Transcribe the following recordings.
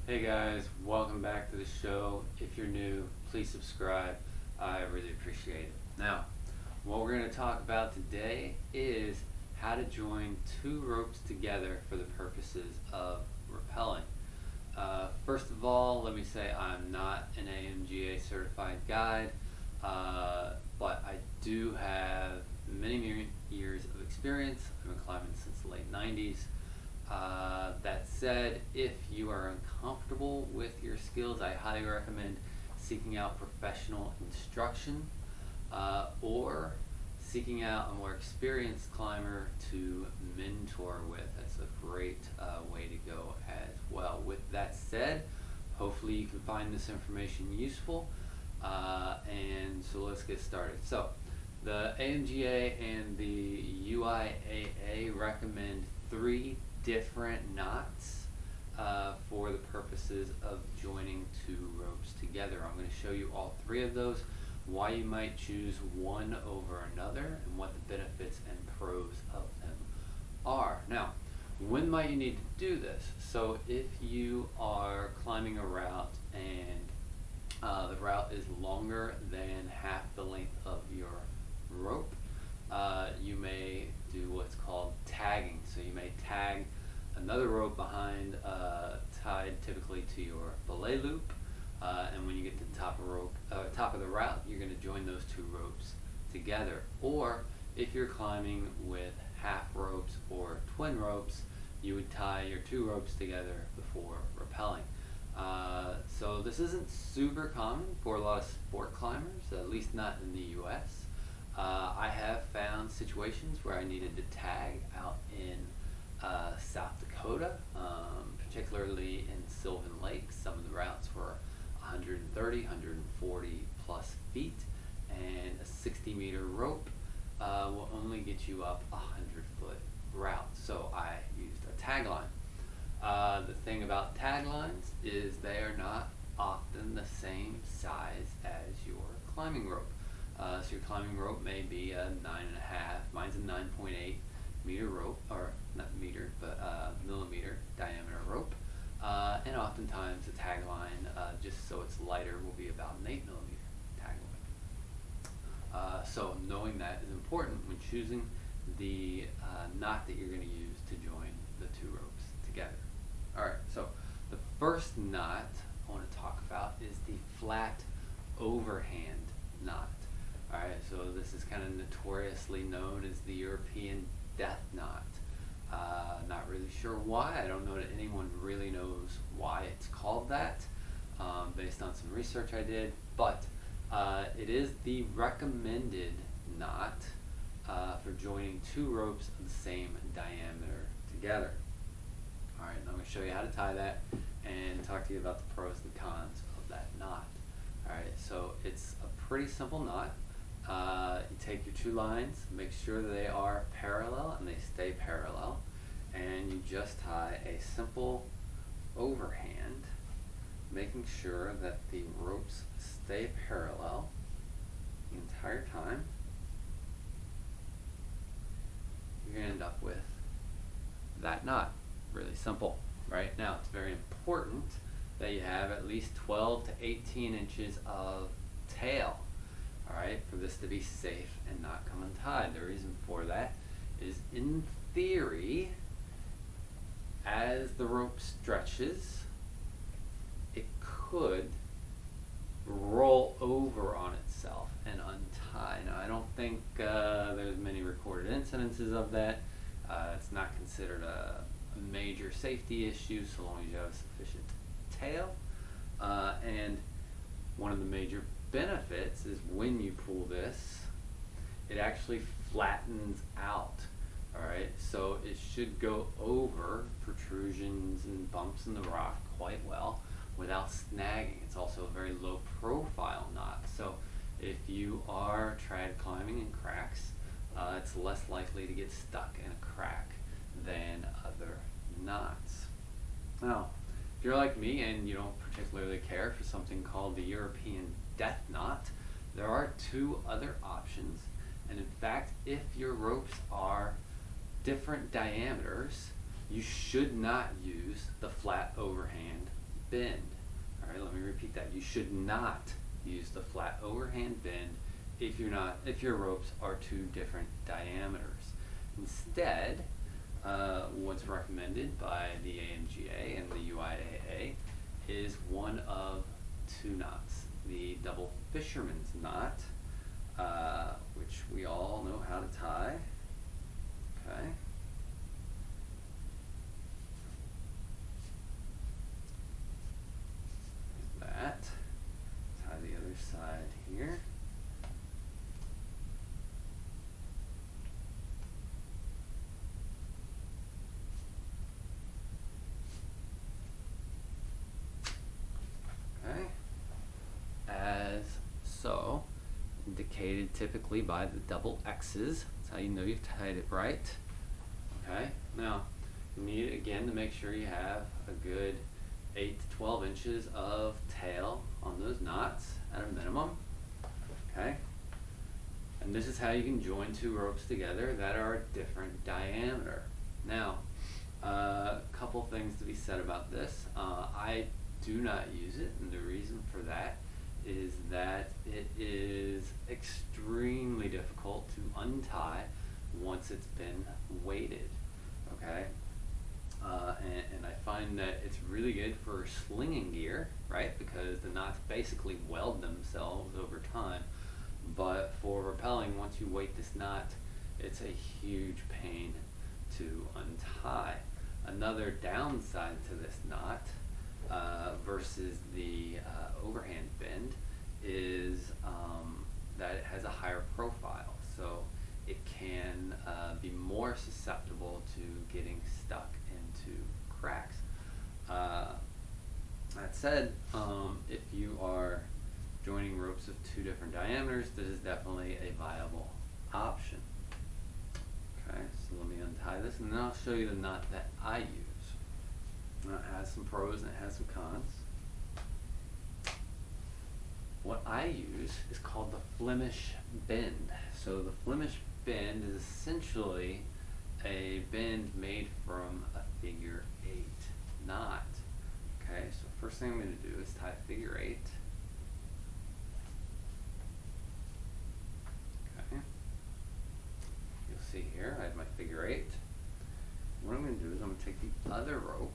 Hey guys, welcome back to the show. If you're new, please subscribe. I really appreciate it. Now, what we're going to talk about today is how to join two ropes together for the purposes of rappelling. First of all, let me say I'm not an AMGA certified guide, but I do have many years of experience. I've been climbing since the late 90s. That said, if you are uncomfortable with your skills, I highly recommend seeking out professional instruction or seeking out a more experienced climber to mentor with. That's a great way to go as well. With that said, hopefully you can find this information useful. And so let's get started. So the AMGA and the UIAA recommend 3 different knots for the purposes of joining 2 ropes together. I'm going to show you all 3 of those, why you might choose one over another, and what the benefits and pros of them are. Now, when might you need to do this? So if you are climbing a route and the route is longer than half the length of your rope, you may do what's called tagging. So you may tag another rope behind, tied typically to your belay loop, and when you get to the top of the route, you're going to join those 2 ropes together. Or if you're climbing with half ropes or twin ropes, you would tie your 2 ropes together before rappelling. So this isn't super common for a lot of sport climbers, at least not in the US. I have found situations where I needed to tag out in South Dakota, particularly in Sylvan Lake. Some of the routes were 130, 140 plus feet, and a 60-meter rope will only get you up a 100-foot route. So I used a tag line. The thing about tag lines is they are not often the same size as your climbing rope. So your climbing rope may be a 9.5, mine's a 9.8 meter rope, or not meter, but millimeter diameter rope. And oftentimes the tag line, just so it's lighter, will be about an 8 millimeter tag line. So knowing that is important when choosing the knot that you're going to use to join the 2 ropes together. Alright, so the first knot I want to talk about is the flat overhand knot. Alright, so this is kind of notoriously known as the European death knot. Not really sure why. I don't know that anyone really knows why it's called that, based on some research I did, but it is the recommended knot for joining 2 ropes of the same diameter together. Alright, I'm going to show you how to tie that and talk to you about the pros and cons of that knot. Alright, so it's a pretty simple knot. You take your 2 lines, make sure they are parallel and they stay parallel, and you just tie a simple overhand, making sure that the ropes stay parallel the entire time. You're going to end up with that knot. Really simple. Right now, it's very important that you have at least 12 to 18 inches of tail, alright, for this to be safe and not come untied. The reason for that is, in theory, as the rope stretches, it could roll over on itself and untie. Now, I don't think there's many recorded incidences of that. It's not considered a major safety issue so long as you have a sufficient tail. And one of the major benefits is when you pull this, it actually flattens out. Alright, so it should go over protrusions and bumps in the rock quite well without snagging. It's also a very low profile knot, so if you are trad climbing in cracks, it's less likely to get stuck in a crack than other knots. Now, if you're like me and you don't particularly care for something called the European death knot, there are 2 other options. And in fact, if your ropes are different diameters, you should not use the flat overhand bend. All right, let me repeat that. You should not use the flat overhand bend if your ropes are two different diameters. Instead, what's recommended by the AMGA and the UIAA is one of two knots. The double fisherman's knot, which we all know how to tie. Okay. That. Tie the other side here. Okay. As so, indicated typically by the double X's. That's how you know you've tied it right. Okay. Now, you need again to make sure you have a good 8 to 12 inches of tail on those knots at a minimum. Okay. And this is how you can join two ropes together that are a different diameter. Now, a couple things to be said about this. I do not use it, and the reason for that is that it is extremely difficult to untie once it's been weighted. Okay. And I find that it's really good for slinging gear, right? Because the knots basically weld themselves over time. But for rappelling, once you weight this knot, it's a huge pain to untie. Another downside to this knot versus the overhand bend is that it has a higher profile. So it can be more susceptible to getting stuck into cracks. That said, if you are joining ropes of two different diameters, this is definitely a viable option. Okay, so let me untie this and then I'll show you the knot that I use. Now, it has some pros and it has some cons. What I use is called the Flemish Bend. So the Flemish Bend is essentially a bend made from a figure 8 knot. Okay, so first thing I'm going to do is tie a figure 8. Okay, you'll see here I have my figure 8. What I'm going to do is I'm going to take the other rope.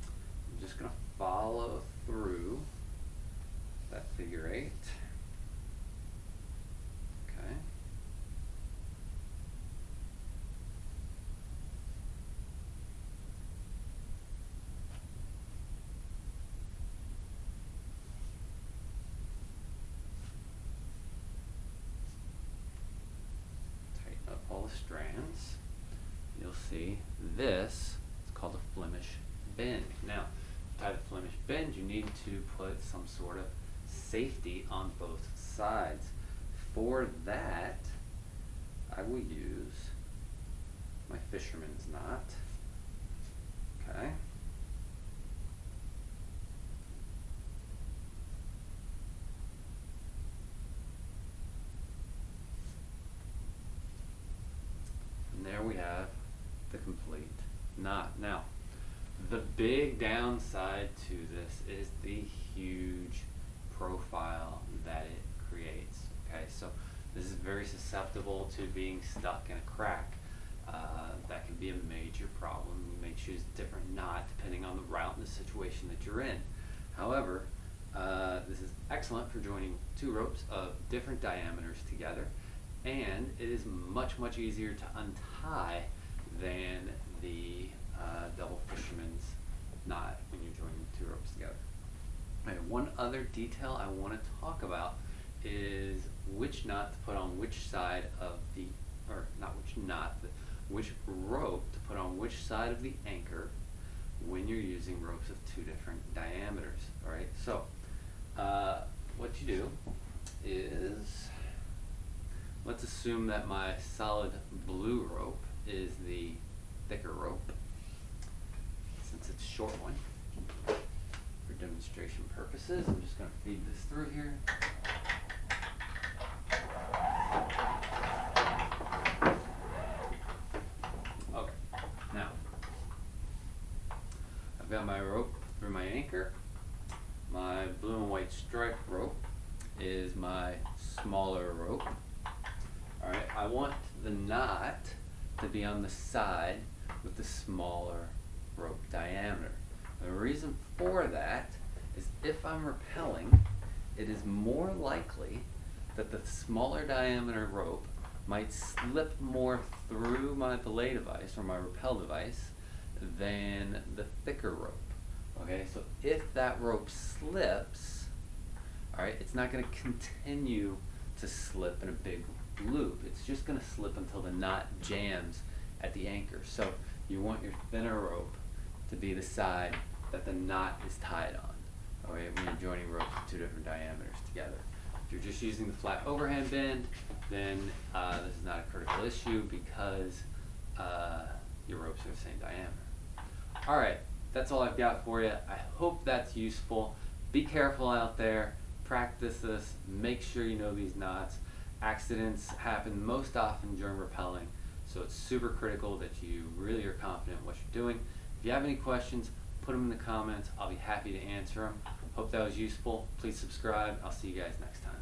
I'm just going to follow through that figure 8. Okay. Tighten up all the strands. You'll see this is called a Flemish Bend. Now, to tie the Flemish Bend, you need to put some sort of safety on both sides. For that, I will use my fisherman's knot. Okay. And there we have the complete knot. Now, the big downside to this is the huge profile that it creates. Okay, so this is very susceptible to being stuck in a crack. That can be a major problem. You may choose a different knot depending on the route and the situation that you're in. However, this is excellent for joining two ropes of different diameters together, and it is much, much easier to untie than the double fisherman's knot when you're joining two ropes together. Okay, one other detail I want to talk about is which knot to put on which side of the, or not which knot, but which rope to put on which side of the anchor when you're using ropes of two different diameters. All right, so what you do is, let's assume that my solid blue rope is the thicker rope, since it's a short one. For demonstration purposes, I'm just going to feed this through here. Okay, now I've got my rope through anchor. My blue and white stripe rope is my smaller rope. Alright, I want the knot to be on the side with the smaller rope diameter. The reason for that is if I'm rappelling, it is more likely that the smaller diameter rope might slip more through my belay device or my rappel device than the thicker rope. Okay, so if that rope slips, alright, it's not going to continue to slip in a big loop. It's just going to slip until the knot jams at the anchor. So you want your thinner rope to be the side that the knot is tied on. Okay, when you're joining ropes with two different diameters together. If you're just using the flat overhand bend, then this is not a critical issue because your ropes are the same diameter. Alright, that's all I've got for you. I hope that's useful. Be careful out there. Practice this. Make sure you know these knots. Accidents happen most often during rappelling, so it's super critical that you really are confident in what you're doing. If you have any questions, put them in the comments. I'll be happy to answer them. Hope that was useful. Please subscribe. I'll see you guys next time.